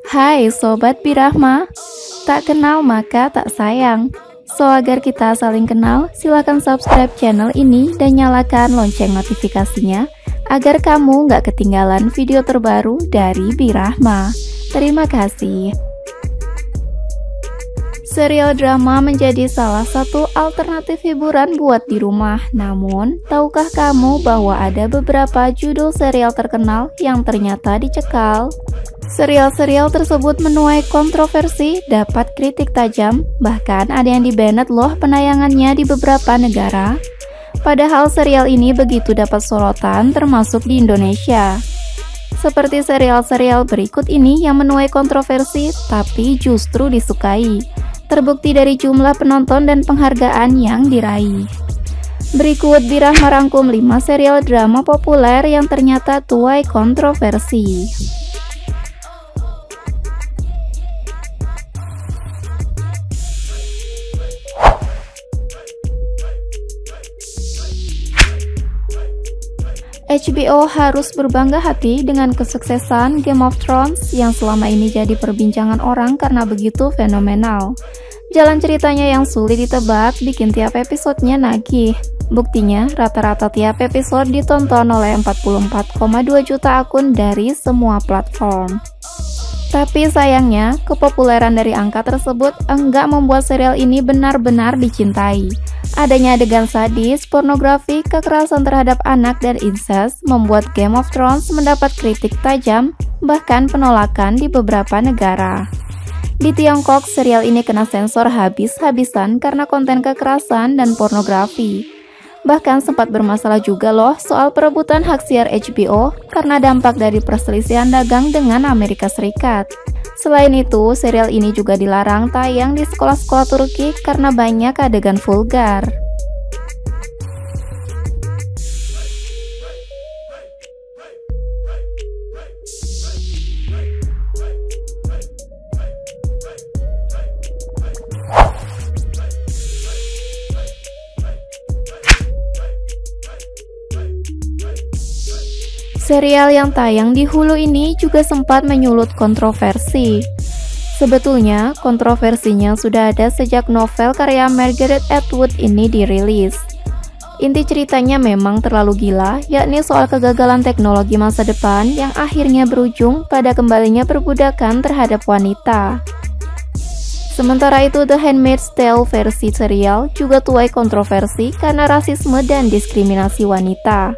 Hai Sobat Birahma, tak kenal maka tak sayang. So agar kita saling kenal, silakan subscribe channel ini dan nyalakan lonceng notifikasinya agar kamu gak ketinggalan video terbaru dari Birahma. Terima kasih. Serial drama menjadi salah satu alternatif hiburan buat di rumah. Namun, tahukah kamu bahwa ada beberapa judul serial terkenal yang ternyata dicekal? Serial-serial tersebut menuai kontroversi, dapat kritik tajam, bahkan ada yang di-banned loh penayangannya di beberapa negara. Padahal serial ini begitu dapat sorotan termasuk di Indonesia. Seperti serial-serial berikut ini yang menuai kontroversi tapi justru disukai. Terbukti dari jumlah penonton dan penghargaan yang diraih. Berikut Birahma rangkum 5 serial drama populer yang ternyata tuai kontroversi. HBO harus berbangga hati dengan kesuksesan Game of Thrones yang selama ini jadi perbincangan orang karena begitu fenomenal. Jalan ceritanya yang sulit ditebak bikin tiap episodenya nagih. Buktinya, rata-rata tiap episode ditonton oleh 44,2 juta akun dari semua platform. Tapi sayangnya, kepopuleran dari angka tersebut enggak membuat serial ini benar-benar dicintai. Adanya adegan sadis, pornografi, kekerasan terhadap anak, dan incest membuat Game of Thrones mendapat kritik tajam, bahkan penolakan di beberapa negara. Di Tiongkok, serial ini kena sensor habis-habisan karena konten kekerasan dan pornografi. Bahkan sempat bermasalah juga loh soal perebutan hak siar HBO karena dampak dari perselisihan dagang dengan Amerika Serikat. Selain itu, serial ini juga dilarang tayang di sekolah-sekolah Turki karena banyak adegan vulgar. Serial yang tayang di Hulu ini juga sempat menyulut kontroversi. Sebetulnya, kontroversinya sudah ada sejak novel karya Margaret Atwood ini dirilis. Inti ceritanya memang terlalu gila, yakni soal kegagalan teknologi masa depan yang akhirnya berujung pada kembalinya perbudakan terhadap wanita. Sementara itu, The Handmaid's Tale versi serial juga tuai kontroversi karena rasisme dan diskriminasi wanita.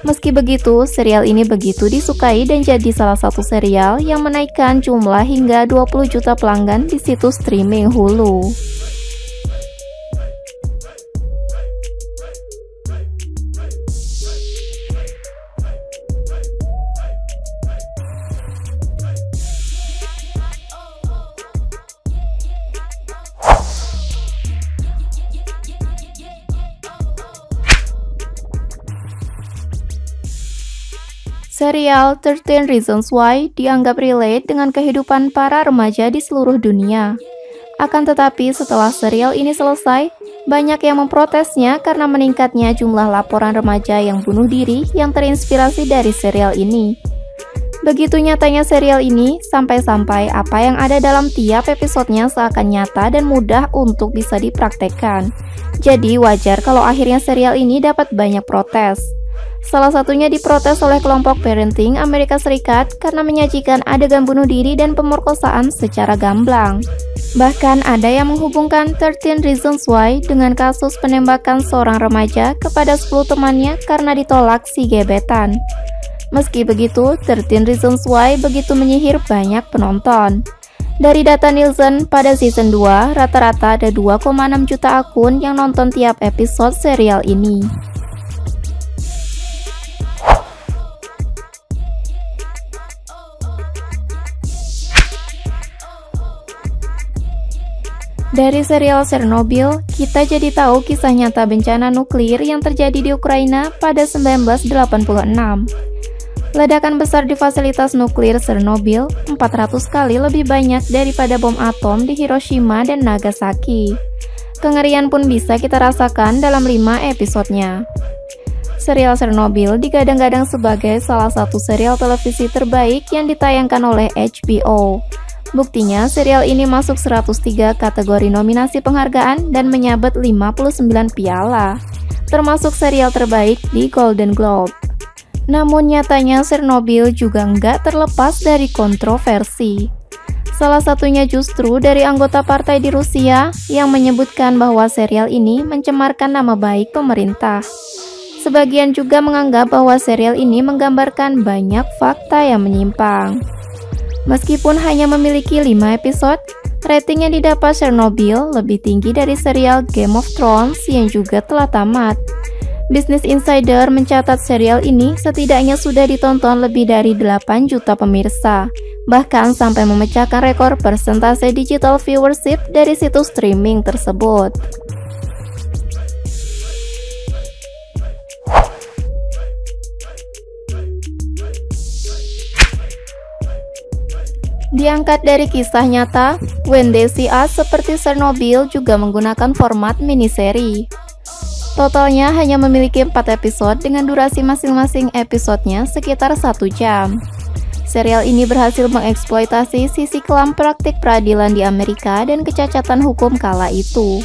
Meski begitu, serial ini begitu disukai dan jadi salah satu serial yang menaikkan jumlah hingga 20 juta pelanggan di situs streaming Hulu. Serial 13 Reasons Why dianggap relate dengan kehidupan para remaja di seluruh dunia. Akan tetapi setelah serial ini selesai, banyak yang memprotesnya karena meningkatnya jumlah laporan remaja yang bunuh diri yang terinspirasi dari serial ini. Begitu nyatanya serial ini, sampai-sampai apa yang ada dalam tiap episodenya seakan nyata dan mudah untuk bisa dipraktekkan. Jadi wajar kalau akhirnya serial ini dapat banyak protes. Salah satunya diprotes oleh kelompok parenting Amerika Serikat karena menyajikan adegan bunuh diri dan pemerkosaan secara gamblang. Bahkan ada yang menghubungkan 13 Reasons Why dengan kasus penembakan seorang remaja kepada 10 temannya karena ditolak si gebetan. Meski begitu, 13 Reasons Why begitu menyihir banyak penonton. Dari data Nielsen, pada season 2, rata-rata ada 2,6 juta akun yang nonton tiap episode serial ini. Dari serial Chernobyl, kita jadi tahu kisah nyata bencana nuklir yang terjadi di Ukraina pada 1986. Ledakan besar di fasilitas nuklir Chernobyl 400 kali lebih banyak daripada bom atom di Hiroshima dan Nagasaki. Kengerian pun bisa kita rasakan dalam 5 episodenya. Serial Chernobyl digadang-gadang sebagai salah satu serial televisi terbaik yang ditayangkan oleh HBO. Buktinya, serial ini masuk 103 kategori nominasi penghargaan dan menyabet 59 piala, termasuk serial terbaik di Golden Globe. Namun nyatanya Chernobyl juga nggak terlepas dari kontroversi. Salah satunya justru dari anggota partai di Rusia yang menyebutkan bahwa serial ini mencemarkan nama baik pemerintah. Sebagian juga menganggap bahwa serial ini menggambarkan banyak fakta yang menyimpang. Meskipun hanya memiliki 5 episode, rating yang didapat Chernobyl lebih tinggi dari serial Game of Thrones yang juga telah tamat. Business Insider mencatat serial ini setidaknya sudah ditonton lebih dari 8 juta pemirsa, bahkan sampai memecahkan rekor persentase digital viewership dari situs streaming tersebut. Diangkat dari kisah nyata, When They See Us seperti Chernobyl juga menggunakan format miniseri. Totalnya hanya memiliki 4 episode dengan durasi masing-masing episodenya sekitar 1 jam. Serial ini berhasil mengeksploitasi sisi kelam praktik peradilan di Amerika dan kecacatan hukum kala itu.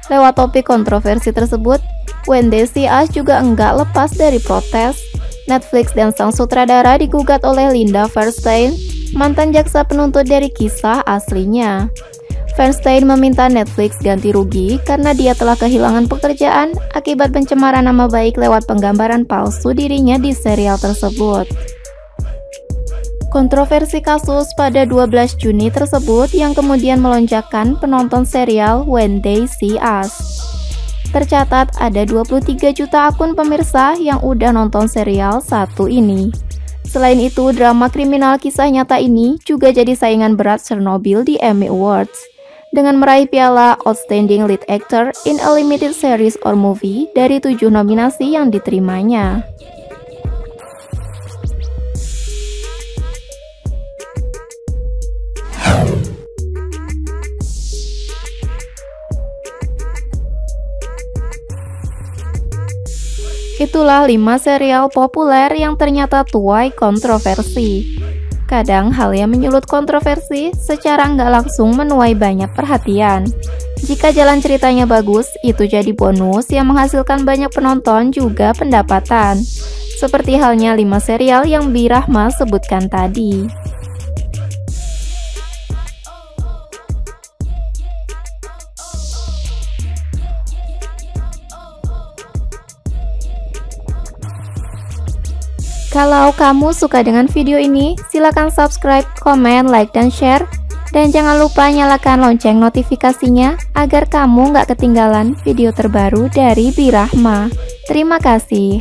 Lewat topik kontroversi tersebut, When They See Us juga enggak lepas dari protes. Netflix dan sang sutradara digugat oleh Linda Feinstein, mantan jaksa penuntut dari kisah aslinya. Feinstein meminta Netflix ganti rugi karena dia telah kehilangan pekerjaan akibat pencemaran nama baik lewat penggambaran palsu dirinya di serial tersebut. Kontroversi kasus pada 12 Juni tersebut yang kemudian melonjakkan penonton serial When They See Us. Tercatat ada 23 juta akun pemirsa yang udah nonton serial satu ini. Selain itu, drama kriminal kisah nyata ini juga jadi saingan berat Chernobyl di Emmy Awards, dengan meraih piala Outstanding Lead Actor in a Limited Series or Movie dari 7 nominasi yang diterimanya. Itulah 5 serial populer yang ternyata tuai kontroversi. Kadang hal yang menyulut kontroversi secara nggak langsung menuai banyak perhatian. Jika jalan ceritanya bagus, itu jadi bonus yang menghasilkan banyak penonton juga pendapatan. Seperti halnya 5 serial yang Birahma sebutkan tadi. Kalau kamu suka dengan video ini, silakan subscribe, komen, like, dan share. Dan jangan lupa nyalakan lonceng notifikasinya agar kamu nggak ketinggalan video terbaru dari Birahma. Terima kasih.